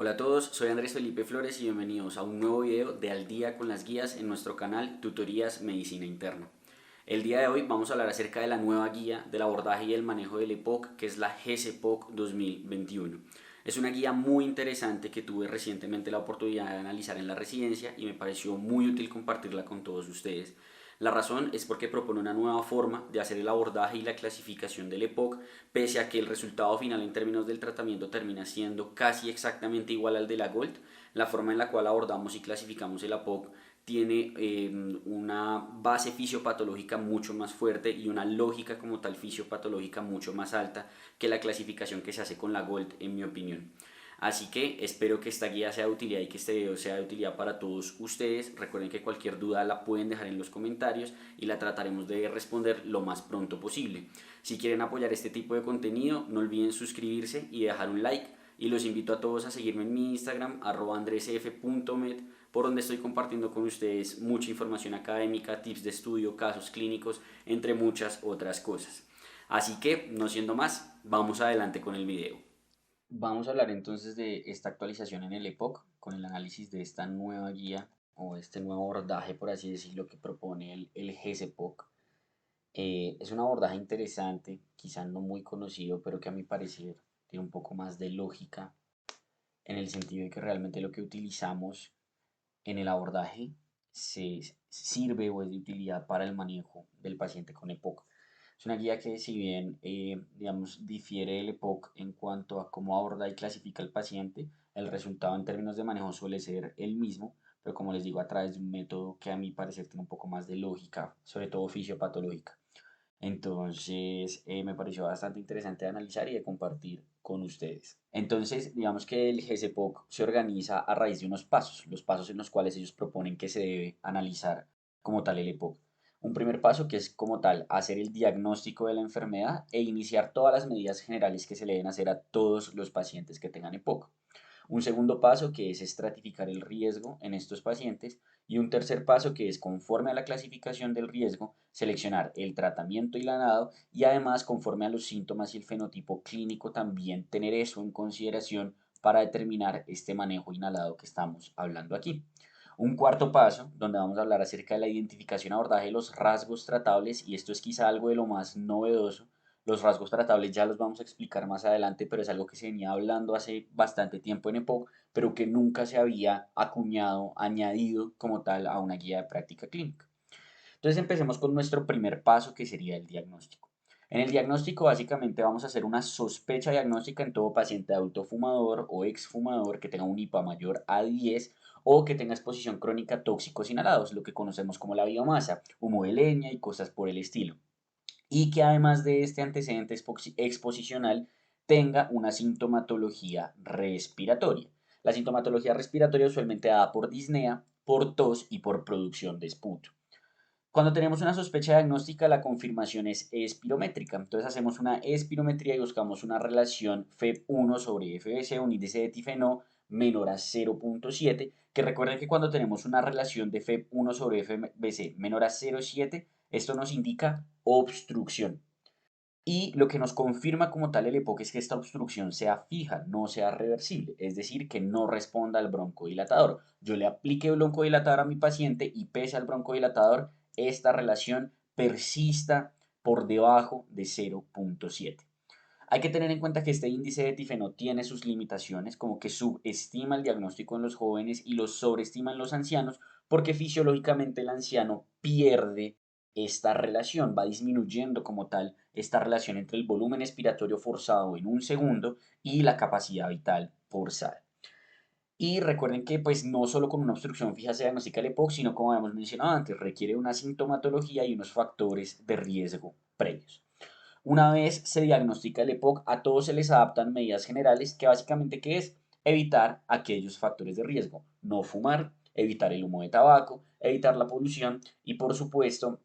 Hola a todos, soy Andrés Felipe Flores y bienvenidos a un nuevo video de Al día con las guías en nuestro canal Tutorías Medicina Interna. El día de hoy vamos a hablar acerca de la nueva guía del abordaje y el manejo del EPOC, que es la GCPOC 2021. Es una guía muy interesante que tuve recientemente la oportunidad de analizar en la residencia y me pareció muy útil compartirla con todos ustedes. La razón es porque propone una nueva forma de hacer el abordaje y la clasificación del EPOC, pese a que el resultado final en términos del tratamiento termina siendo casi exactamente igual al de la GOLD. La forma en la cual abordamos y clasificamos el EPOC tiene una base fisiopatológica mucho más fuerte y una lógica como tal fisiopatológica mucho más alta que la clasificación que se hace con la GOLD, en mi opinión. Así que espero que esta guía sea de utilidad y que este video sea de utilidad para todos ustedes. Recuerden que cualquier duda la pueden dejar en los comentarios y la trataremos de responder lo más pronto posible. Si quieren apoyar este tipo de contenido, no olviden suscribirse y dejar un like. Y los invito a todos a seguirme en mi Instagram, @andresf.med, por donde estoy compartiendo con ustedes mucha información académica, tips de estudio, casos clínicos, entre muchas otras cosas. Así que, no siendo más, vamos adelante con el video. Vamos a hablar entonces de esta actualización en el EPOC, con el análisis de esta nueva guía o este nuevo abordaje, por así decirlo, que propone el GCPOC. Es un abordaje interesante, quizá no muy conocido, pero que a mi parecer tiene un poco más de lógica, en el sentido de que realmente lo que utilizamos en el abordaje se sirve o es de utilidad para el manejo del paciente con EPOC. Es una guía que, si bien digamos, difiere del EPOC en cuanto a cómo aborda y clasifica el paciente, el resultado en términos de manejo suele ser el mismo, pero como les digo, a través de un método que a mi parecer tiene un poco más de lógica, sobre todo fisiopatológica. Entonces, me pareció bastante interesante de analizar y de compartir con ustedes. Entonces, digamos que el GCPOC se organiza a raíz de unos pasos, los pasos en los cuales ellos proponen que se debe analizar como tal el EPOC. Un primer paso que es como tal hacer el diagnóstico de la enfermedad e iniciar todas las medidas generales que se le deben hacer a todos los pacientes que tengan EPOC. Un segundo paso que es estratificar el riesgo en estos pacientes y un tercer paso que es, conforme a la clasificación del riesgo, seleccionar el tratamiento y la nado y además, conforme a los síntomas y el fenotipo clínico, también tener eso en consideración para determinar este manejo inhalado que estamos hablando aquí. Un cuarto paso, donde vamos a hablar acerca de la identificación y abordaje de los rasgos tratables, y esto es quizá algo de lo más novedoso. Los rasgos tratables ya los vamos a explicar más adelante, pero es algo que se venía hablando hace bastante tiempo en EPOC, pero que nunca se había acuñado, añadido como tal a una guía de práctica clínica. Entonces empecemos con nuestro primer paso, que sería el diagnóstico. En el diagnóstico básicamente vamos a hacer una sospecha diagnóstica en todo paciente adulto fumador o exfumador que tenga un IPA mayor a 10 o que tenga exposición crónica a tóxicos inhalados, lo que conocemos como la biomasa, humo de leña y cosas por el estilo. Y que además de este antecedente exposicional tenga una sintomatología respiratoria. La sintomatología respiratoria usualmente dada por disnea, por tos y por producción de esputo. Cuando tenemos una sospecha diagnóstica, la confirmación es espirométrica. Entonces hacemos una espirometría y buscamos una relación FEB1 sobre FBC, un índice de tifenó menor a 0.7, que recuerden que cuando tenemos una relación de FEB1 sobre FBC menor a 0.7, esto nos indica obstrucción. Y lo que nos confirma como tal el EPOC es que esta obstrucción sea fija, no sea reversible, es decir, que no responda al broncodilatador. Yo le aplique el broncodilatador a mi paciente y, pese al broncodilatador, esta relación persista por debajo de 0.7. Hay que tener en cuenta que este índice de tifeno tiene sus limitaciones, como que subestima el diagnóstico en los jóvenes y lo sobreestima en los ancianos, porque fisiológicamente el anciano pierde esta relación, va disminuyendo como tal esta relación entre el volumen expiratorio forzado en un segundo y la capacidad vital forzada. Y recuerden que pues no solo con una obstrucción fija se diagnostica el EPOC, sino, como habíamos mencionado antes, requiere una sintomatología y unos factores de riesgo previos. Una vez se diagnostica el EPOC, a todos se les adaptan medidas generales que básicamente, ¿qué es? Evitar aquellos factores de riesgo. No fumar, evitar el humo de tabaco, evitar la polución y, por supuesto,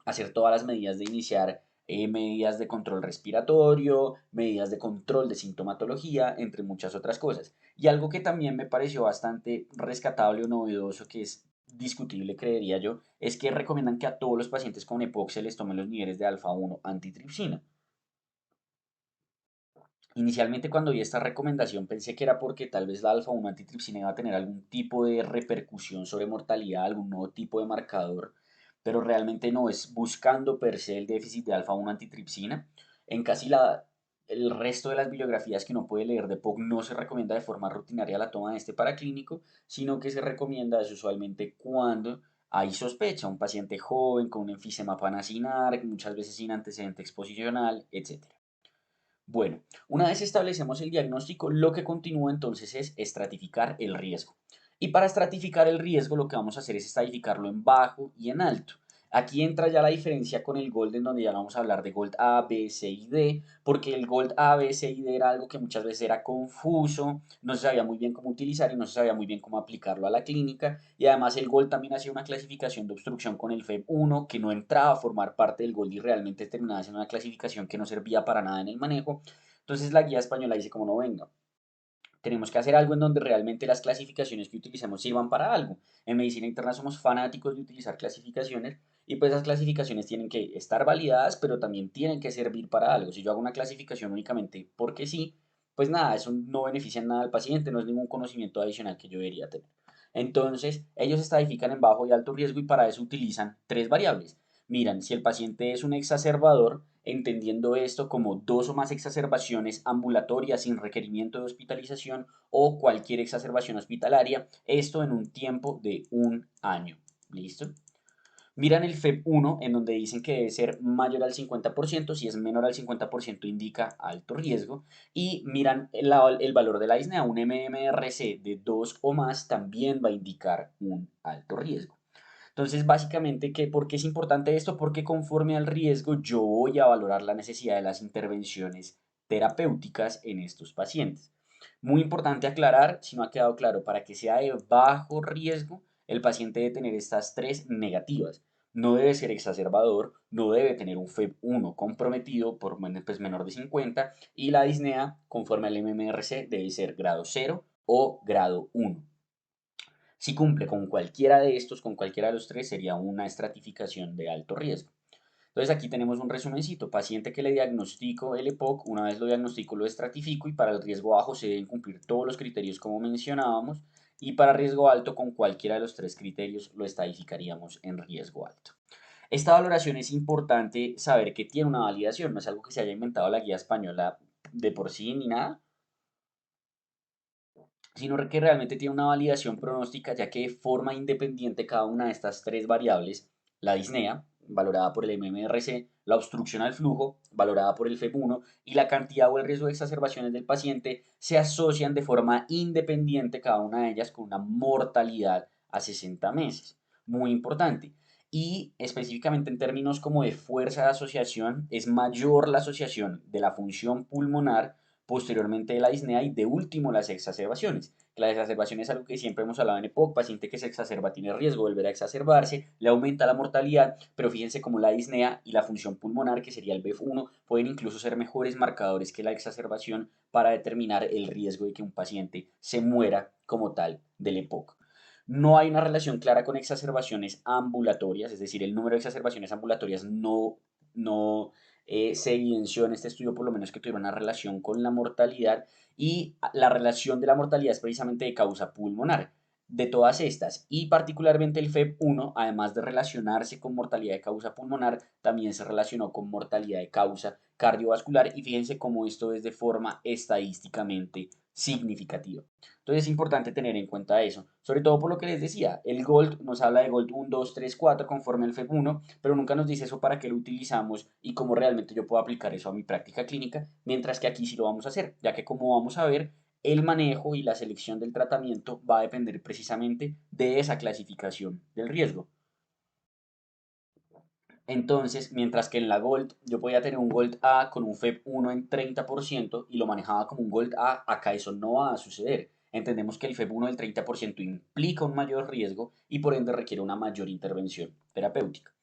hacer todas las medidas de iniciar medidas de control respiratorio, medidas de control de sintomatología, entre muchas otras cosas. Y algo que también me pareció bastante rescatable o novedoso, que es discutible, creería yo, es que recomiendan que a todos los pacientes con EPOC se les tomen los niveles de alfa 1 antitripsina. Inicialmente cuando vi esta recomendación pensé que era porque tal vez la alfa-1 antitripsina iba a tener algún tipo de repercusión sobre mortalidad, algún nuevo tipo de marcador, pero realmente no, es buscando per se el déficit de alfa-1 antitripsina. En casi el resto de las bibliografías que uno puede leer de POC no se recomienda de forma rutinaria la toma de este paraclínico, sino que se recomienda es usualmente cuando hay sospecha, un paciente joven con un enfisema panacinar, muchas veces sin antecedente exposicional, etc. Bueno, una vez establecemos el diagnóstico, lo que continúa entonces es estratificar el riesgo. Y para estratificar el riesgo, lo que vamos a hacer es estratificarlo en bajo y en alto. Aquí entra ya la diferencia con el Gold, en donde ya no vamos a hablar de Gold A, B, C y D, porque el Gold A, B, C y D era algo que muchas veces era confuso, no se sabía muy bien cómo utilizar y no se sabía muy bien cómo aplicarlo a la clínica. Y además el Gold también hacía una clasificación de obstrucción con el FEB1 que no entraba a formar parte del Gold y realmente terminaba siendo una clasificación que no servía para nada en el manejo. Entonces la guía española dice como no venga, tenemos que hacer algo en donde realmente las clasificaciones que utilicemos sirvan para algo. En medicina interna somos fanáticos de utilizar clasificaciones y pues esas clasificaciones tienen que estar validadas, pero también tienen que servir para algo. Si yo hago una clasificación únicamente porque sí, pues nada, eso no beneficia en nada al paciente, no es ningún conocimiento adicional que yo debería tener. Entonces, ellos estadifican en bajo y alto riesgo y para eso utilizan tres variables. Miran si el paciente es un exacerbador, entendiendo esto como dos o más exacerbaciones ambulatorias sin requerimiento de hospitalización o cualquier exacerbación hospitalaria, esto en un tiempo de un año. ¿Listo? Miran el FEB1 en donde dicen que debe ser mayor al 50%, si es menor al 50% indica alto riesgo, y miran el valor de la disnea, un MMRC de 2 o más también va a indicar un alto riesgo. Entonces, básicamente, ¿por qué es importante esto? Porque conforme al riesgo, yo voy a valorar la necesidad de las intervenciones terapéuticas en estos pacientes. Muy importante aclarar, si no ha quedado claro, para que sea de bajo riesgo, el paciente debe tener estas tres negativas. No debe ser exacerbador, no debe tener un FEB1 comprometido por pues, menor de 50 y la disnea, conforme al MMRC, debe ser grado 0 o grado 1. Si cumple con cualquiera de estos, con cualquiera de los tres, sería una estratificación de alto riesgo. Entonces aquí tenemos un resumencito. Paciente que le diagnostico el EPOC, una vez lo diagnostico lo estratifico y para el riesgo bajo se deben cumplir todos los criterios como mencionábamos y para riesgo alto con cualquiera de los tres criterios lo estadificaríamos en riesgo alto. Esta valoración es importante saber que tiene una validación, no es algo que se haya inventado la guía española de por sí ni nada, sino que realmente tiene una validación pronóstica, ya que de forma independiente cada una de estas tres variables, la disnea, valorada por el MMRC, la obstrucción al flujo, valorada por el FEB1, y la cantidad o el riesgo de exacerbaciones del paciente, se asocian de forma independiente cada una de ellas con una mortalidad a 60 meses. Muy importante. Y específicamente en términos como de fuerza de asociación, es mayor la asociación de la función pulmonar posteriormente de la disnea y de último las exacerbaciones. Las exacerbaciones es algo que siempre hemos hablado en EPOC, paciente que se exacerba tiene riesgo de volver a exacerbarse, le aumenta la mortalidad, pero fíjense cómo la disnea y la función pulmonar, que sería el BEF1, pueden incluso ser mejores marcadores que la exacerbación para determinar el riesgo de que un paciente se muera como tal del EPOC. No hay una relación clara con exacerbaciones ambulatorias, es decir, el número de exacerbaciones ambulatorias no se evidenció en este estudio por lo menos que tuviera una relación con la mortalidad y la relación de la mortalidad es precisamente de causa pulmonar. De todas estas, y particularmente el FEB1, además de relacionarse con mortalidad de causa pulmonar, también se relacionó con mortalidad de causa cardiovascular y fíjense cómo esto es de forma estadísticamente significativa. Entonces es importante tener en cuenta eso, sobre todo por lo que les decía, el GOLD nos habla de GOLD 1, 2, 3, 4 conforme al FEB1, pero nunca nos dice eso para qué lo utilizamos y cómo realmente yo puedo aplicar eso a mi práctica clínica, mientras que aquí sí lo vamos a hacer, ya que como vamos a ver, el manejo y la selección del tratamiento va a depender precisamente de esa clasificación del riesgo. Entonces, mientras que en la Gold yo podía tener un Gold A con un FEB1 en 30% y lo manejaba como un Gold A, acá eso no va a suceder. Entendemos que el FEB1 del 30% implica un mayor riesgo y por ende requiere una mayor intervención terapéutica.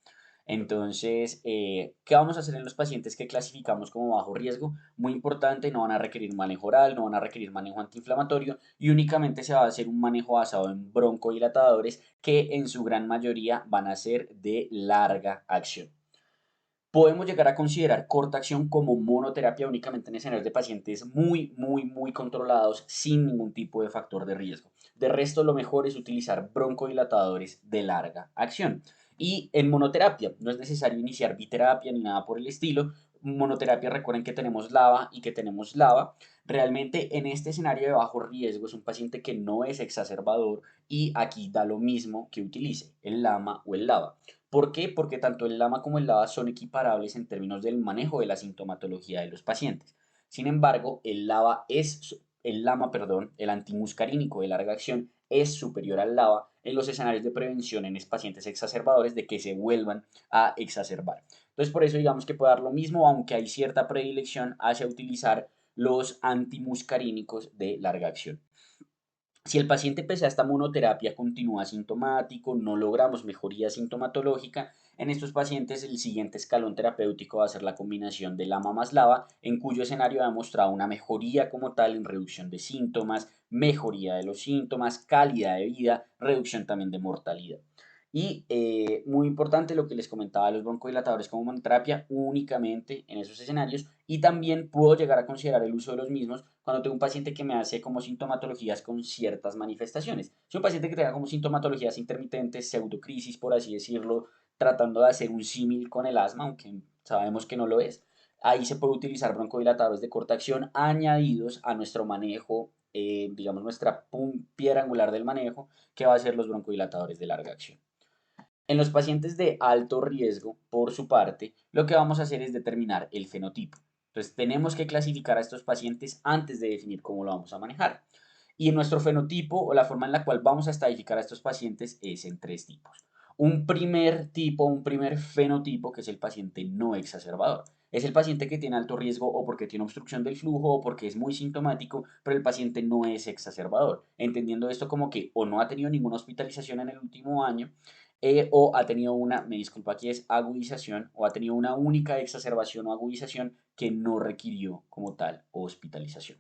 Entonces, ¿qué vamos a hacer en los pacientes que clasificamos como bajo riesgo? Muy importante, no van a requerir manejo oral, no van a requerir manejo antiinflamatorio y únicamente se va a hacer un manejo basado en broncodilatadores que en su gran mayoría van a ser de larga acción. Podemos llegar a considerar corta acción como monoterapia únicamente en escenarios de pacientes muy controlados sin ningún tipo de factor de riesgo. De resto, lo mejor es utilizar broncodilatadores de larga acción. Y en monoterapia no es necesario iniciar biterapia ni nada por el estilo. Monoterapia, recuerden que tenemos LABA y que tenemos LABA. Realmente en este escenario de bajo riesgo es un paciente que no es exacerbador y aquí da lo mismo que utilice el LAMA o el LABA. ¿Por qué? Porque tanto el LAMA como el LABA son equiparables en términos del manejo de la sintomatología de los pacientes. Sin embargo, el LAMA, perdón, el antimuscarínico de larga acción es superior al LABA en los escenarios de prevención en pacientes exacerbadores de que se vuelvan a exacerbar. Entonces, por eso digamos que puede dar lo mismo, aunque hay cierta predilección hacia utilizar los antimuscarínicos de larga acción. Si el paciente pese a esta monoterapia continúa asintomático, no logramos mejoría sintomatológica, en estos pacientes el siguiente escalón terapéutico va a ser la combinación de LAMA más LABA, en cuyo escenario ha demostrado una mejoría como tal en reducción de síntomas, mejoría de los síntomas, calidad de vida, reducción también de mortalidad. Y muy importante lo que les comentaba de los broncodilatadores como monoterapia únicamente en esos escenarios, y también puedo llegar a considerar el uso de los mismos cuando tengo un paciente que me hace como sintomatologías con ciertas manifestaciones. Si un paciente que tenga como sintomatologías intermitentes, pseudocrisis por así decirlo, tratando de hacer un símil con el asma, aunque sabemos que no lo es, ahí se puede utilizar broncodilatadores de corta acción añadidos a nuestro manejo, digamos nuestra piedra angular del manejo, que va a ser los broncodilatadores de larga acción. En los pacientes de alto riesgo, por su parte, lo que vamos a hacer es determinar el fenotipo. Entonces, tenemos que clasificar a estos pacientes antes de definir cómo lo vamos a manejar. Y en nuestro fenotipo o la forma en la cual vamos a estadificar a estos pacientes es en tres tipos. Un primer tipo, un primer fenotipo, que es el paciente no exacerbador. Es el paciente que tiene alto riesgo o porque tiene obstrucción del flujo o porque es muy sintomático, pero el paciente no es exacerbador. Entendiendo esto como que o no ha tenido ninguna hospitalización en el último año, o ha tenido una, me disculpa aquí es agudización, o ha tenido una única exacerbación o agudización que no requirió como tal hospitalización.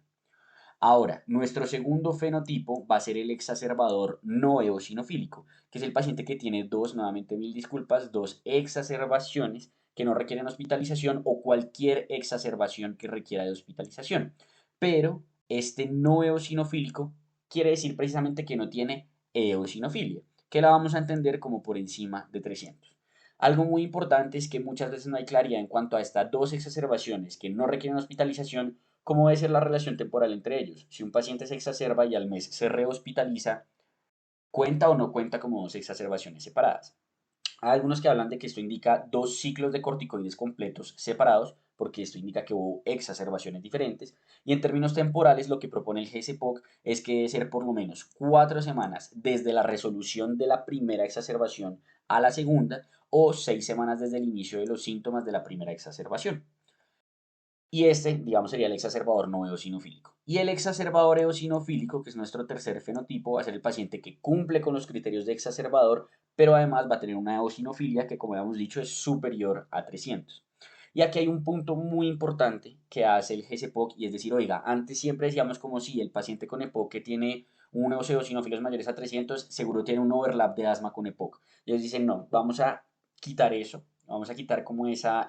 Ahora, nuestro segundo fenotipo va a ser el exacerbador no eosinofílico, que es el paciente que tiene dos, nuevamente mil disculpas, dos exacerbaciones que no requieren hospitalización o cualquier exacerbación que requiera de hospitalización. Pero este no eosinofílico quiere decir precisamente que no tiene eosinofilia, que la vamos a entender como por encima de 300. Algo muy importante es que muchas veces no hay claridad en cuanto a estas dos exacerbaciones que no requieren hospitalización. ¿Cómo debe ser la relación temporal entre ellos? Si un paciente se exacerba y al mes se rehospitaliza, ¿cuenta o no cuenta como dos exacerbaciones separadas? Hay algunos que hablan de que esto indica dos ciclos de corticoides completos separados, porque esto indica que hubo exacerbaciones diferentes. Y en términos temporales, lo que propone el GSPOC es que debe ser por lo menos 4 semanas desde la resolución de la primera exacerbación a la segunda, o 6 semanas desde el inicio de los síntomas de la primera exacerbación. Y este, digamos, sería el exacerbador no eosinofílico. Y el exacerbador eosinofílico, que es nuestro tercer fenotipo, va a ser el paciente que cumple con los criterios de exacerbador, pero además va a tener una eosinofilia que, como habíamos dicho, es superior a 300. Y aquí hay un punto muy importante que hace el GSPOC, y es decir, oiga, antes siempre decíamos como si el paciente con EPOC que tiene unos eosinófilos mayores a 300 seguro tiene un overlap de asma con EPOC. Ellos dicen, no, vamos a quitar eso, vamos a quitar como esa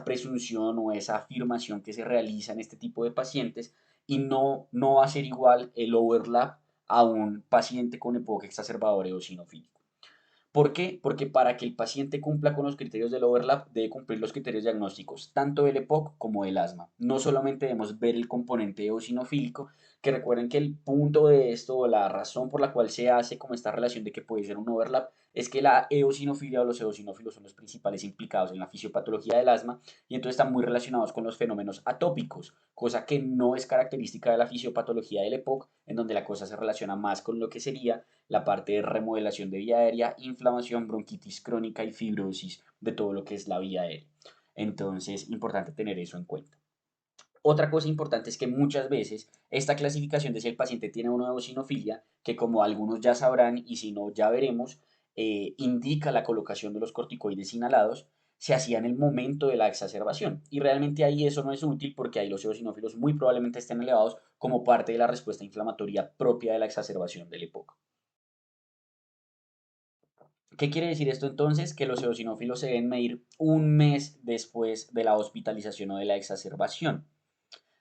presunción o esa afirmación que se realiza en este tipo de pacientes, y no va a ser igual el overlap a un paciente con EPOC exacerbador eosinofílico. ¿Por qué? Porque para que el paciente cumpla con los criterios del overlap, debe cumplir los criterios diagnósticos, tanto del EPOC como del asma. No solamente debemos ver el componente eosinofílico, que recuerden que el punto de esto, o la razón por la cual se hace como esta relación de que puede ser un overlap, es que la eosinofilia o los eosinófilos son los principales implicados en la fisiopatología del asma, y entonces están muy relacionados con los fenómenos atópicos, cosa que no es característica de la fisiopatología del EPOC, en donde la cosa se relaciona más con lo que sería la parte de remodelación de vía aérea, inflamación, bronquitis crónica y fibrosis de todo lo que es la vía aérea. Entonces, importante tener eso en cuenta. Otra cosa importante es que muchas veces esta clasificación de si el paciente tiene una eosinofilia, que como algunos ya sabrán y si no ya veremos, indica la colocación de los corticoides inhalados, se hacía en el momento de la exacerbación. Y realmente ahí eso no es útil porque ahí los eosinófilos muy probablemente estén elevados como parte de la respuesta inflamatoria propia de la exacerbación del EPOC. ¿Qué quiere decir esto entonces? Que los eosinófilos se deben medir un mes después de la hospitalización o de la exacerbación,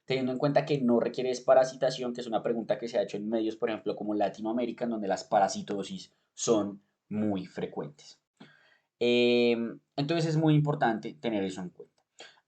teniendo en cuenta que no requiere desparasitación, que es una pregunta que se ha hecho en medios, por ejemplo, como Latinoamérica, en donde las parasitosis son muy frecuentes. Entonces es muy importante tener eso en cuenta.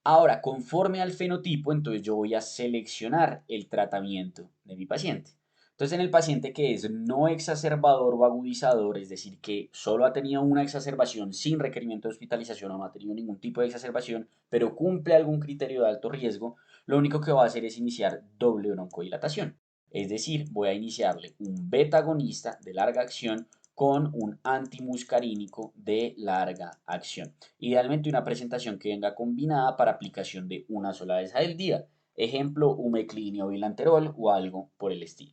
Ahora, conforme al fenotipo, entonces yo voy a seleccionar el tratamiento de mi paciente. Entonces, en el paciente que es no exacerbador o agudizador, es decir, que solo ha tenido una exacerbación sin requerimiento de hospitalización o no ha tenido ningún tipo de exacerbación, pero cumple algún criterio de alto riesgo, lo único que va a hacer es iniciar doble broncodilatación. Es decir, voy a iniciarle un beta agonista de larga acción con un antimuscarínico de larga acción. Idealmente una presentación que venga combinada para aplicación de una sola vez al día. Ejemplo, umeclínio bilanterol o algo por el estilo.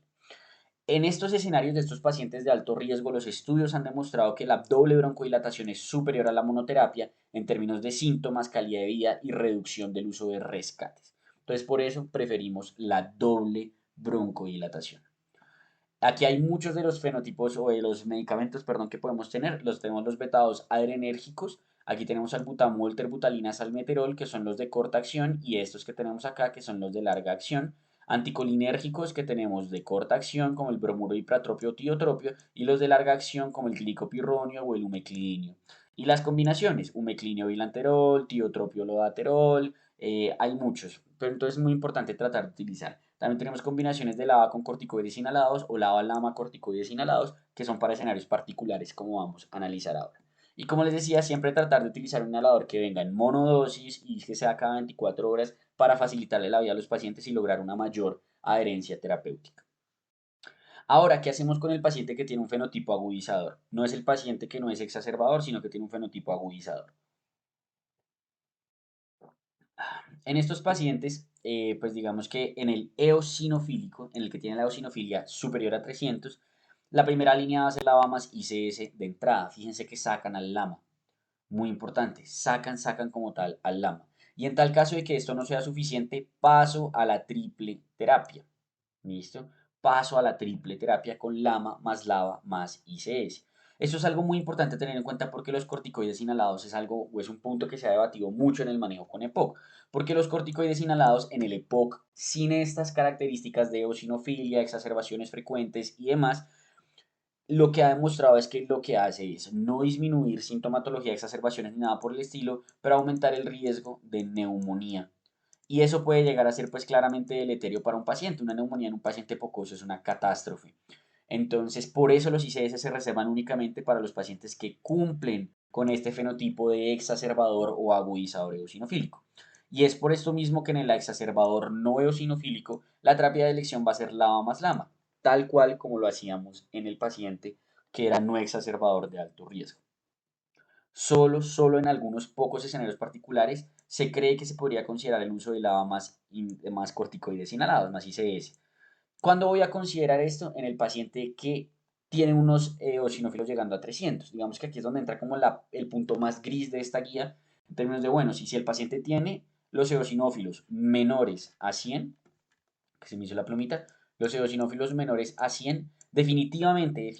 En estos escenarios de estos pacientes de alto riesgo, los estudios han demostrado que la doble broncodilatación es superior a la monoterapia en términos de síntomas, calidad de vida y reducción del uso de rescates. Entonces, por eso preferimos la doble broncodilatación. Aquí hay muchos de los fenotipos o de los medicamentos, perdón, que podemos tener. Los tenemos los betados adrenérgicos. Aquí tenemos albutamol, terbutalina, salmeterol, que son los de corta acción, y estos que tenemos acá, que son los de larga acción. Anticolinérgicos que tenemos de corta acción, como el bromuro hipratropio o tiotropio, y los de larga acción, como el glicopirronio o el umeclinio. Y las combinaciones, umeclinio bilanterol, tiotropio lodaterol, hay muchos, pero entonces es muy importante tratar de utilizar. También tenemos combinaciones de lava con corticoides inhalados o lava-lama corticoides inhalados, que son para escenarios particulares, como vamos a analizar ahora. Y como les decía, siempre tratar de utilizar un inhalador que venga en monodosis y que sea cada 24 horas para facilitarle la vida a los pacientes y lograr una mayor adherencia terapéutica. Ahora, ¿qué hacemos con el paciente que tiene un fenotipo agudizador? No es el paciente que no es exacerbador, sino que tiene un fenotipo agudizador. En estos pacientes, pues digamos que en el eosinofílico, en el que tiene la eosinofilia superior a 300, la primera línea va a ser la VAMAS ICS de entrada. Fíjense que sacan al lama. Muy importante, sacan como tal al lama. Y en tal caso de que esto no sea suficiente, paso a la triple terapia. ¿Listo? Paso a la triple terapia con LAMA más LAVA más ICS. Esto es algo muy importante tener en cuenta porque los corticoides inhalados es algo o es un punto que se ha debatido mucho en el manejo con EPOC. Porque los corticoides inhalados en el EPOC, sin estas características de eosinofilia, exacerbaciones frecuentes y demás, lo que ha demostrado es que lo que hace es no disminuir sintomatología, exacerbaciones ni nada por el estilo, pero aumentar el riesgo de neumonía. Y eso puede llegar a ser pues claramente deleterio para un paciente. Una neumonía en un paciente pocoso es una catástrofe. Entonces, por eso los ICS se reservan únicamente para los pacientes que cumplen con este fenotipo de exacerbador o agudizador eosinofílico. Y es por esto mismo que en el exacerbador no eosinofílico, la terapia de elección va a ser LAMA más LAMA, tal cual como lo hacíamos en el paciente que era no exacerbador de alto riesgo. Solo en algunos pocos escenarios particulares se cree que se podría considerar el uso de lava más corticoides inhalados, más ICS. ¿Cuándo voy a considerar esto? En el paciente que tiene unos eosinófilos llegando a 300. Digamos que aquí es donde entra como el punto más gris de esta guía, en términos de, bueno, si el paciente tiene los eosinófilos menores a 100, que se me hizo la plumita, los eosinófilos menores a 100, definitivamente,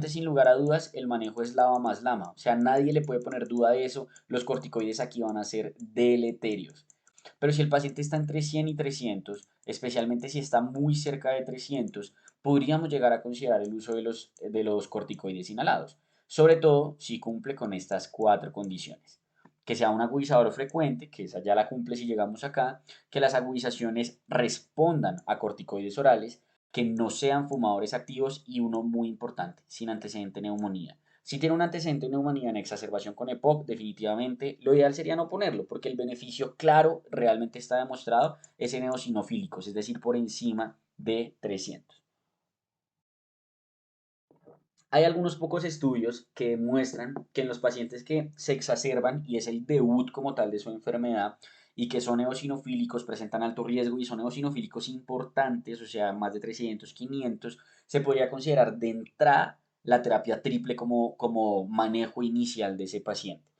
sin lugar a dudas, el manejo es lava más lama. O sea, nadie le puede poner duda de eso. Los corticoides aquí van a ser deleterios. Pero si el paciente está entre 100 y 300, especialmente si está muy cerca de 300, podríamos llegar a considerar el uso de los corticoides inhalados. Sobre todo si cumple con estas cuatro condiciones. Que sea un agudizador frecuente, que esa ya la cumple si llegamos acá, que las agudizaciones respondan a corticoides orales, que no sean fumadores activos y uno muy importante, sin antecedente de neumonía. Si tiene un antecedente de neumonía en exacerbación con EPOC, definitivamente lo ideal sería no ponerlo, porque el beneficio claro realmente está demostrado es en eosinofílicos, es decir, por encima de 300. Hay algunos pocos estudios que demuestran que en los pacientes que se exacerban y es el debut como tal de su enfermedad y que son eosinofílicos, presentan alto riesgo y son eosinofílicos importantes, o sea, más de 300, 500, se podría considerar de entrada la terapia triple como manejo inicial de ese paciente.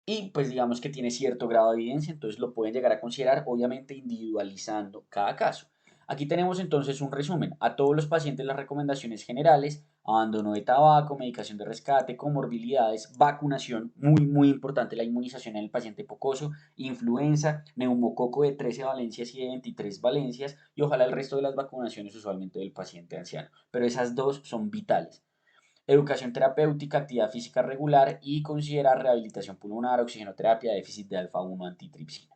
Y pues digamos que tiene cierto grado de evidencia, entonces lo pueden llegar a considerar, obviamente individualizando cada caso. Aquí tenemos entonces un resumen. A todos los pacientes las recomendaciones generales: abandono de tabaco, medicación de rescate, comorbilidades, vacunación, muy importante la inmunización en el paciente pocoso, influenza, neumococo de 13 valencias y de 23 valencias, y ojalá el resto de las vacunaciones usualmente del paciente anciano. Pero esas dos son vitales. Educación terapéutica, actividad física regular y considerar rehabilitación pulmonar, oxigenoterapia, déficit de alfa-1 antitripsina.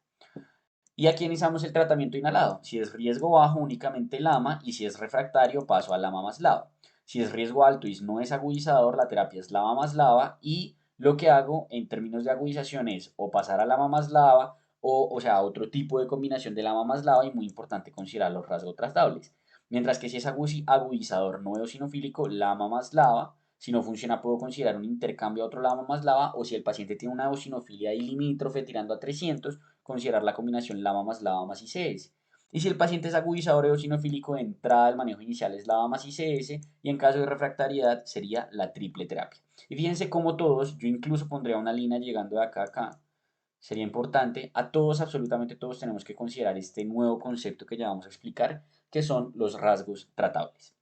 Y aquí iniciamos el tratamiento inhalado. Si es riesgo bajo, únicamente LAMA, y si es refractario, paso a LAMA más LAVA. Si es riesgo alto y no es agudizador, la terapia es LAMA más LAVA, y lo que hago en términos de agudización es o pasar a LAMA más LAVA o sea, otro tipo de combinación de LAMA más LAVA, y muy importante considerar los rasgos tratables. Mientras que si es agudizador no eosinofílico, LAMA más LAVA. Si no funciona, puedo considerar un intercambio a otro LAMA más LAVA, o si el paciente tiene una eosinofilia limítrofe tirando a 300, considerar la combinación LAMA más LAVA más ICS. Y si el paciente es agudizador eosinofílico, de entrada el manejo inicial es LAVA más ICS, y en caso de refractariedad sería la triple terapia. Y fíjense cómo todos, yo incluso pondría una línea llegando de acá a acá, sería importante, a todos, absolutamente todos, tenemos que considerar este nuevo concepto que ya vamos a explicar, que son los rasgos tratables.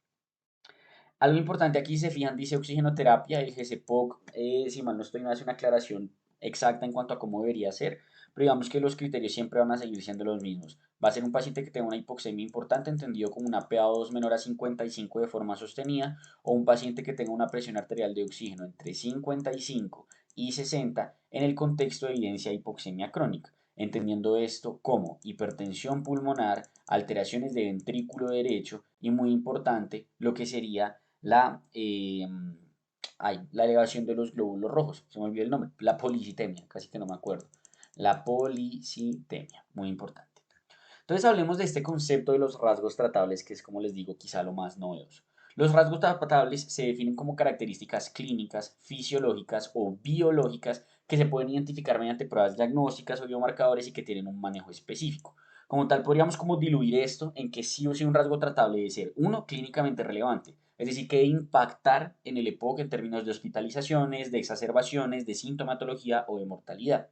Algo importante aquí, se fijan, dice oxigenoterapia. El GCPOC, si mal no estoy, no hace una aclaración exacta en cuanto a cómo debería ser, pero digamos que los criterios siempre van a seguir siendo los mismos. Va a ser un paciente que tenga una hipoxemia importante, entendido como una PaO2 menor a 55 de forma sostenida, o un paciente que tenga una presión arterial de oxígeno entre 55 y 60 en el contexto de evidencia de hipoxemia crónica, entendiendo esto como hipertensión pulmonar, alteraciones de ventrículo derecho y, muy importante, lo que sería la elevación de los glóbulos rojos, se me olvidó el nombre, la policitemia, casi que no me acuerdo. La policitemia, muy importante. Entonces hablemos de este concepto de los rasgos tratables, que es, como les digo, quizá lo más novedoso. Los rasgos tratables se definen como características clínicas, fisiológicas o biológicas que se pueden identificar mediante pruebas diagnósticas o biomarcadores y que tienen un manejo específico. Como tal, podríamos como diluir esto en que sí o sí un rasgo tratable debe ser, uno, clínicamente relevante, es decir, que debe impactar en el EPOC en términos de hospitalizaciones, de exacerbaciones, de sintomatología o de mortalidad.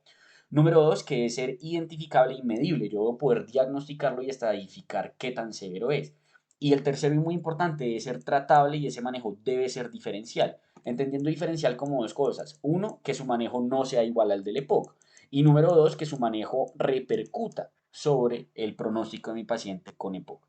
Número dos, que debe ser identificable y medible. Yo debo poder diagnosticarlo y estadificar qué tan severo es. Y el tercero, y muy importante, debe ser tratable, y ese manejo debe ser diferencial. Entendiendo diferencial como dos cosas. Uno, que su manejo no sea igual al del EPOC. Y número dos, que su manejo repercuta sobre el pronóstico de mi paciente con EPOC.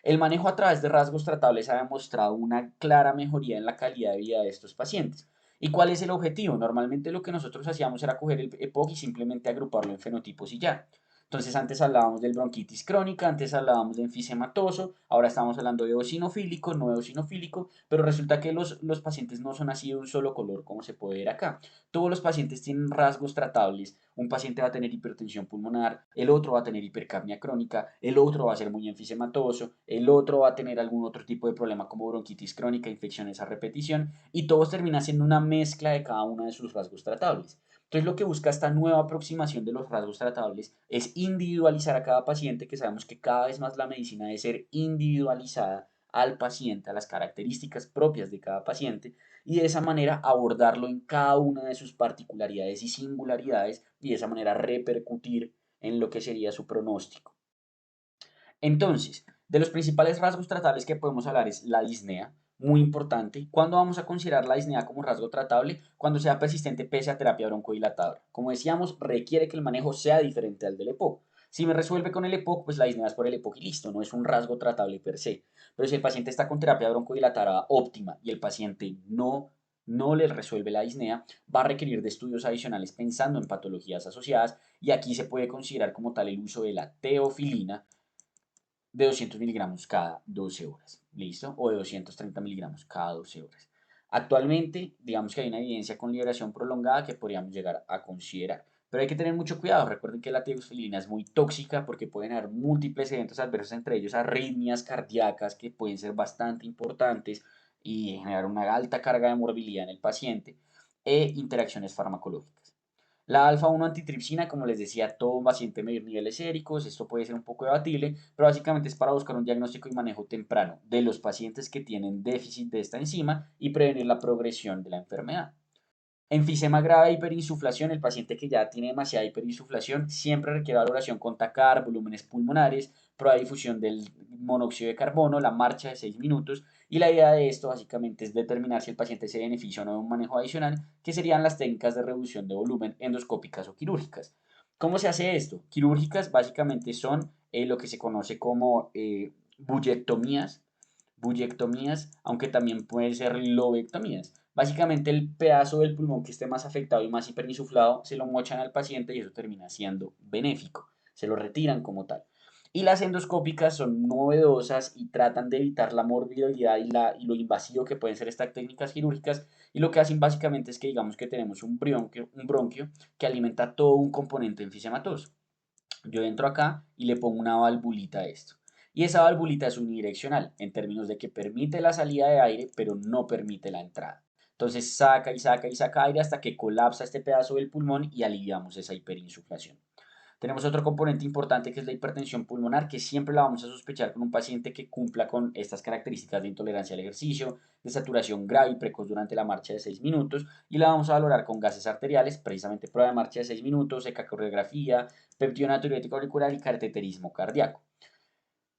El manejo a través de rasgos tratables ha demostrado una clara mejoría en la calidad de vida de estos pacientes. ¿Y cuál es el objetivo? Normalmente lo que nosotros hacíamos era coger el EPOC y simplemente agruparlo en fenotipos y ya. Entonces antes hablábamos del bronquitis crónica, antes hablábamos de enfisematoso, ahora estamos hablando de eosinofílico, no eosinofílico, pero resulta que los pacientes no son así de un solo color como se puede ver acá. Todos los pacientes tienen rasgos tratables. Un paciente va a tener hipertensión pulmonar, el otro va a tener hipercapnia crónica, el otro va a ser muy enfisematoso, el otro va a tener algún otro tipo de problema como bronquitis crónica, infecciones a repetición, y todos terminan siendo una mezcla de cada uno de sus rasgos tratables. Entonces lo que busca esta nueva aproximación de los rasgos tratables es individualizar a cada paciente, que sabemos que cada vez más la medicina debe ser individualizada al paciente, a las características propias de cada paciente, y de esa manera abordarlo en cada una de sus particularidades y singularidades, y de esa manera repercutir en lo que sería su pronóstico. Entonces, de los principales rasgos tratables que podemos hablar es la disnea, muy importante. ¿Cuándo vamos a considerar la disnea como rasgo tratable? Cuando sea persistente pese a terapia broncodilatadora. Como decíamos, requiere que el manejo sea diferente al del EPOC. Si me resuelve con el EPOC, pues la disnea es por el EPOC y listo, no es un rasgo tratable per se. Pero si el paciente está con terapia broncodilatadora óptima y el paciente no le resuelve la disnea, va a requerir de estudios adicionales pensando en patologías asociadas, y aquí se puede considerar como tal el uso de la teofilina de 200 miligramos cada 12 horas, ¿listo? O de 230 miligramos cada 12 horas. Actualmente, digamos que hay una evidencia con liberación prolongada que podríamos llegar a considerar. Pero hay que tener mucho cuidado. Recuerden que la teofilina es muy tóxica porque pueden haber múltiples eventos adversos, entre ellos arritmias cardíacas que pueden ser bastante importantes y generar una alta carga de morbilidad en el paciente, e interacciones farmacológicas. La alfa-1 antitripsina, como les decía, todo paciente medir niveles séricos, esto puede ser un poco debatible, pero básicamente es para buscar un diagnóstico y manejo temprano de los pacientes que tienen déficit de esta enzima y prevenir la progresión de la enfermedad. Enfisema grave, hiperinsuflación. El paciente que ya tiene demasiada hiperinsuflación siempre requiere valoración con TACAR, volúmenes pulmonares, prueba de difusión del monóxido de carbono, la marcha de 6 minutos, y la idea de esto básicamente es determinar si el paciente se beneficia o no de un manejo adicional, que serían las técnicas de reducción de volumen endoscópicas o quirúrgicas. ¿Cómo se hace esto? Quirúrgicas básicamente son lo que se conoce como bullectomías, aunque también pueden ser lobectomías. Básicamente el pedazo del pulmón que esté más afectado y más hiperinsuflado se lo mochan al paciente y eso termina siendo benéfico, se lo retiran como tal. Y las endoscópicas son novedosas y tratan de evitar la morbilidad y lo invasivo que pueden ser estas técnicas quirúrgicas, y lo que hacen básicamente es que digamos que tenemos un bronquio que alimenta todo un componente enfisematoso. Yo entro acá y le pongo una valvulita a esto. Y esa valvulita es unidireccional, en términos de que permite la salida de aire, pero no permite la entrada. Entonces saca y saca y saca aire hasta que colapsa este pedazo del pulmón y aliviamos esa hiperinsuflación. Tenemos otro componente importante que es la hipertensión pulmonar, que siempre la vamos a sospechar con un paciente que cumpla con estas características de intolerancia al ejercicio, de saturación grave y precoz durante la marcha de 6 minutos, y la vamos a valorar con gases arteriales, precisamente prueba de marcha de 6 minutos, ecocardiografía, péptido natriurético auricular y cateterismo cardíaco.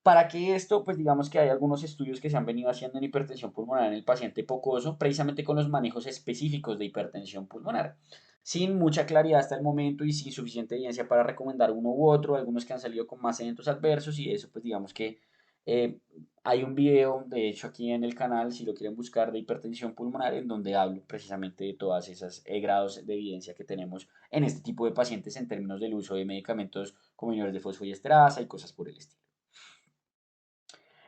¿Para qué esto? Pues digamos que hay algunos estudios que se han venido haciendo en hipertensión pulmonar en el paciente pocoso, precisamente con los manejos específicos de hipertensión pulmonar, sin mucha claridad hasta el momento y sin suficiente evidencia para recomendar uno u otro, algunos que han salido con más eventos adversos y eso pues digamos que eh, hay un video, de hecho aquí en el canal, si lo quieren buscar, de hipertensión pulmonar, en donde hablo precisamente de todas esas grados de evidencia que tenemos en este tipo de pacientes en términos del uso de medicamentos como inhibidores de fosfodiesterasa y cosas por el estilo.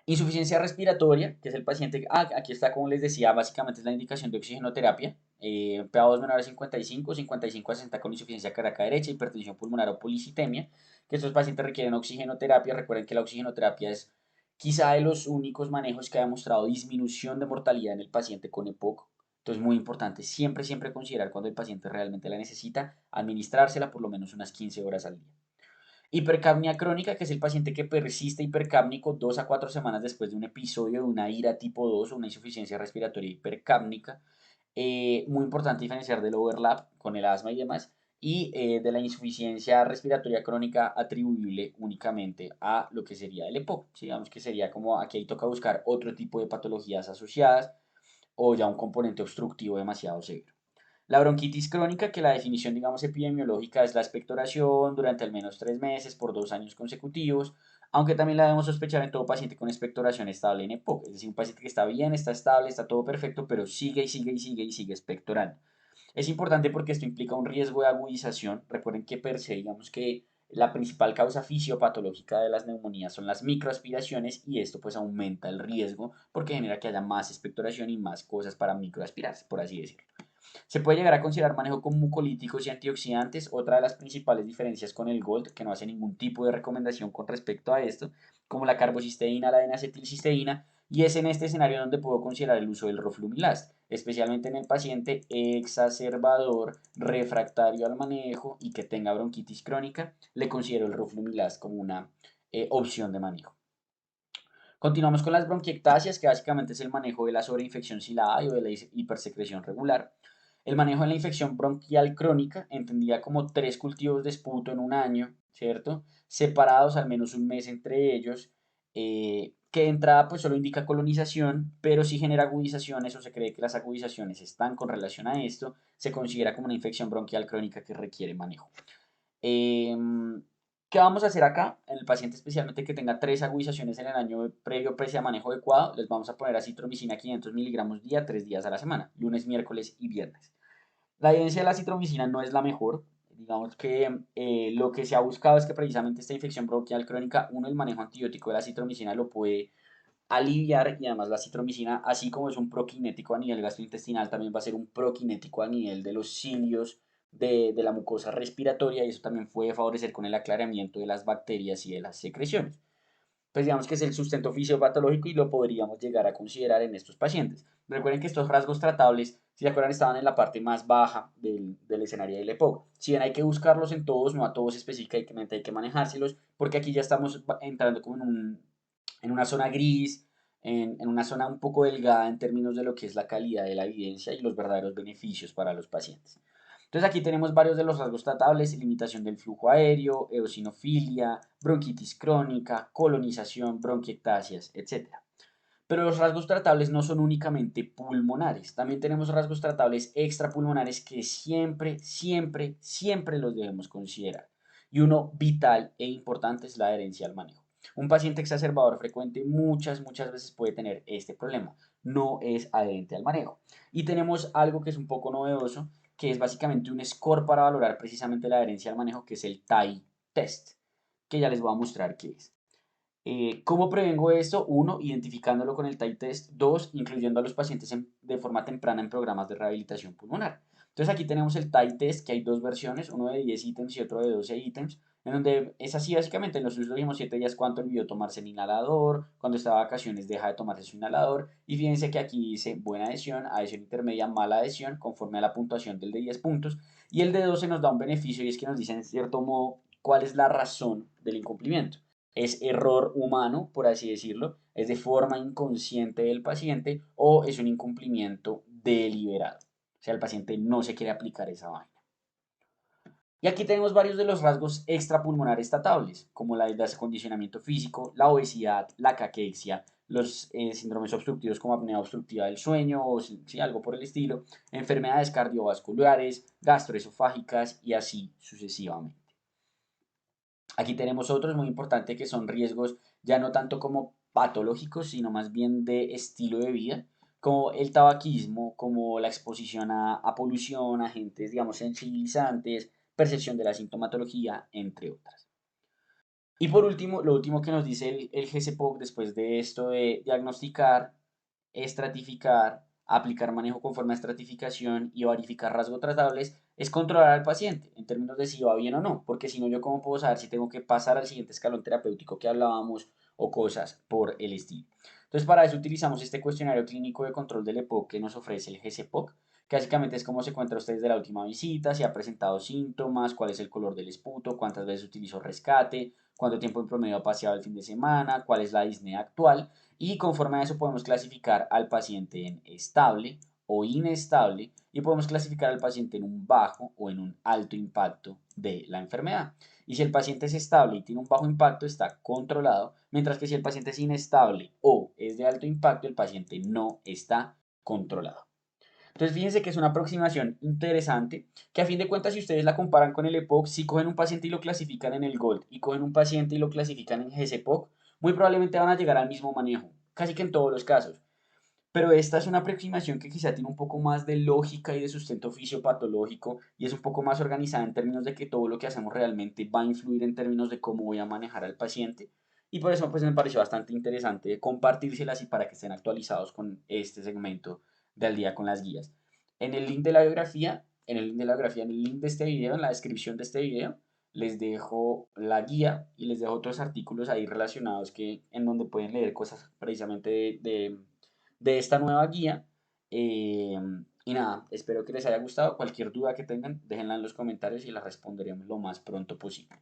Insuficiencia respiratoria, que es el paciente, aquí está como les decía, básicamente es la indicación de oxigenoterapia, PA2 menor a 55, 55 a 60 con insuficiencia cardíaca derecha, hipertensión pulmonar o policitemia, que estos pacientes requieren oxigenoterapia. Recuerden que la oxigenoterapia es quizá de los únicos manejos que ha demostrado disminución de mortalidad en el paciente con EPOC. Entonces, muy importante, siempre, siempre considerar cuando el paciente realmente la necesita, administrársela por lo menos unas 15 horas al día. Hipercapnia crónica, que es el paciente que persiste hipercápnico 2 a 4 semanas después de un episodio de una IRA tipo 2 o una insuficiencia respiratoria hipercápnica. Muy importante diferenciar del overlap con el asma y demás, y de la insuficiencia respiratoria crónica atribuible únicamente a lo que sería el EPOC. Sí, digamos que sería como aquí toca buscar otro tipo de patologías asociadas o ya un componente obstructivo demasiado severo. La bronquitis crónica, que la definición, digamos, epidemiológica es la expectoración durante al menos 3 meses por 2 años consecutivos, aunque también la debemos sospechar en todo paciente con expectoración estable en EPOC, es decir, un paciente que está bien, está estable, está todo perfecto, pero sigue y sigue y sigue y sigue expectorando. Es importante porque esto implica un riesgo de agudización. Recuerden que per se, digamos que la principal causa fisiopatológica de las neumonías son las microaspiraciones y esto pues aumenta el riesgo porque genera que haya más expectoración y más cosas para microaspirarse, por así decirlo. Se puede llegar a considerar manejo con mucolíticos y antioxidantes. Otra de las principales diferencias con el GOLD, que no hace ningún tipo de recomendación con respecto a esto, como la carbocisteína, la N-acetilcisteína, y es en este escenario donde puedo considerar el uso del roflumilast, especialmente en el paciente exacerbador, refractario al manejo y que tenga bronquitis crónica, le considero el roflumilast como una opción de manejo. Continuamos con las bronquiectasias, que básicamente es el manejo de la sobreinfección si la hay o de la hipersecreción regular. El manejo de la infección bronquial crónica, entendida como 3 cultivos de esputo en un año, ¿cierto? Separados al menos un mes entre ellos, que de entrada pues solo indica colonización, pero si genera agudizaciones o se cree que las agudizaciones están con relación a esto, se considera como una infección bronquial crónica que requiere manejo. Em, ¿Qué vamos a hacer acá? En el paciente especialmente que tenga 3 agudizaciones en el año previo pese a manejo adecuado, les vamos a poner acitromicina 500 miligramos día, 3 días a la semana, lunes, miércoles y viernes. La evidencia de la acitromicina no es la mejor. Digamos que lo que se ha buscado es que precisamente esta infección bronquial crónica, uno, el manejo antibiótico de la acitromicina lo puede aliviar, y además la citromicina, así como es un prokinético a nivel gastrointestinal, también va a ser un prokinético a nivel de los cilios de la mucosa respiratoria, y eso también puede favorecer con el aclaramiento de las bacterias y de las secreciones. Pues digamos que es el sustento fisiopatológico y lo podríamos llegar a considerar en estos pacientes. Recuerden que estos rasgos tratables, si se acuerdan, estaban en la parte más baja del escenario del EPOC. Si bien hay que buscarlos en todos, no a todos específicamente hay que manejárselos, porque aquí ya estamos entrando como en una zona gris, en una zona un poco delgada en términos de lo que es la calidad de la evidencia y los verdaderos beneficios para los pacientes. Entonces aquí tenemos varios de los rasgos tratables: limitación del flujo aéreo, eosinofilia, bronquitis crónica, colonización, bronquiectasias, etc. Pero los rasgos tratables no son únicamente pulmonares, también tenemos rasgos tratables extrapulmonares que siempre, siempre, siempre los debemos considerar. Y uno vital e importante es la adherencia al manejo. Un paciente exacerbador frecuente muchas veces puede tener este problema, no es adherente al manejo. Y tenemos algo que es un poco novedoso, que es básicamente un score para valorar precisamente la adherencia al manejo, que es el TAI test, que ya les voy a mostrar qué es. ¿Cómo prevengo esto? Uno, identificándolo con el TAI test. Dos, incluyendo a los pacientes de forma temprana en programas de rehabilitación pulmonar. Entonces aquí tenemos el TAI test, que hay dos versiones, uno de 10 ítems y otro de 12 ítems, en donde es así básicamente: en los últimos 7 días cuánto olvidó tomarse el inhalador, cuando está de vacaciones deja de tomarse su inhalador, y fíjense que aquí dice buena adhesión, adhesión intermedia, mala adhesión, conforme a la puntuación del de 10 puntos, y el de 12 nos da un beneficio, y es que nos dice en cierto modo cuál es la razón del incumplimiento. Es error humano, por así decirlo, es de forma inconsciente del paciente, o es un incumplimiento deliberado. O sea, el paciente no se quiere aplicar esa vaina. Y aquí tenemos varios de los rasgos extrapulmonares tratables, como el descondicionamiento físico, la obesidad, la caquexia, los síndromes obstructivos como apnea obstructiva del sueño o sí, algo por el estilo, enfermedades cardiovasculares, gastroesofágicas y así sucesivamente. Aquí tenemos otros muy importantes que son riesgos ya no tanto como patológicos, sino más bien de estilo de vida, como el tabaquismo, como la exposición a polución, agentes, digamos, sensibilizantes, percepción de la sintomatología, entre otras. Y por último, lo último que nos dice el GCPOC después de esto de diagnosticar, estratificar, aplicar manejo conforme a estratificación y verificar rasgos tratables, es controlar al paciente en términos de si va bien o no, porque si no, yo cómo puedo saber si tengo que pasar al siguiente escalón terapéutico que hablábamos o cosas por el estilo. Entonces, para eso utilizamos este cuestionario clínico de control del EPOC que nos ofrece el GCPOC, que básicamente es cómo se encuentra usted desde la última visita, si ha presentado síntomas, cuál es el color del esputo, cuántas veces utilizó rescate, cuánto tiempo en promedio ha paseado el fin de semana, cuál es la disnea actual, y conforme a eso podemos clasificar al paciente en estable o inestable, y podemos clasificar al paciente en un bajo o en un alto impacto de la enfermedad. Y si el paciente es estable y tiene un bajo impacto, está controlado, mientras que si el paciente es inestable o es de alto impacto, el paciente no está controlado. Entonces fíjense que es una aproximación interesante, que a fin de cuentas, si ustedes la comparan con el EPOC, si cogen un paciente y lo clasifican en el GOLD y cogen un paciente y lo clasifican en GCPOC, muy probablemente van a llegar al mismo manejo, casi que en todos los casos. Pero esta es una aproximación que quizá tiene un poco más de lógica y de sustento fisiopatológico, y es un poco más organizada en términos de que todo lo que hacemos realmente va a influir en términos de cómo voy a manejar al paciente. Y por eso pues me pareció bastante interesante compartírselas y para que estén actualizados con este segmento de Al día con las guías. En el link de la biografía, en el link de este video, en la descripción de este video, les dejo la guía y les dejo otros artículos ahí relacionados en donde pueden leer cosas precisamente de esta nueva guía. Eh, y nada, espero que les haya gustado. Cualquier duda que tengan, déjenla en los comentarios y la responderemos lo más pronto posible.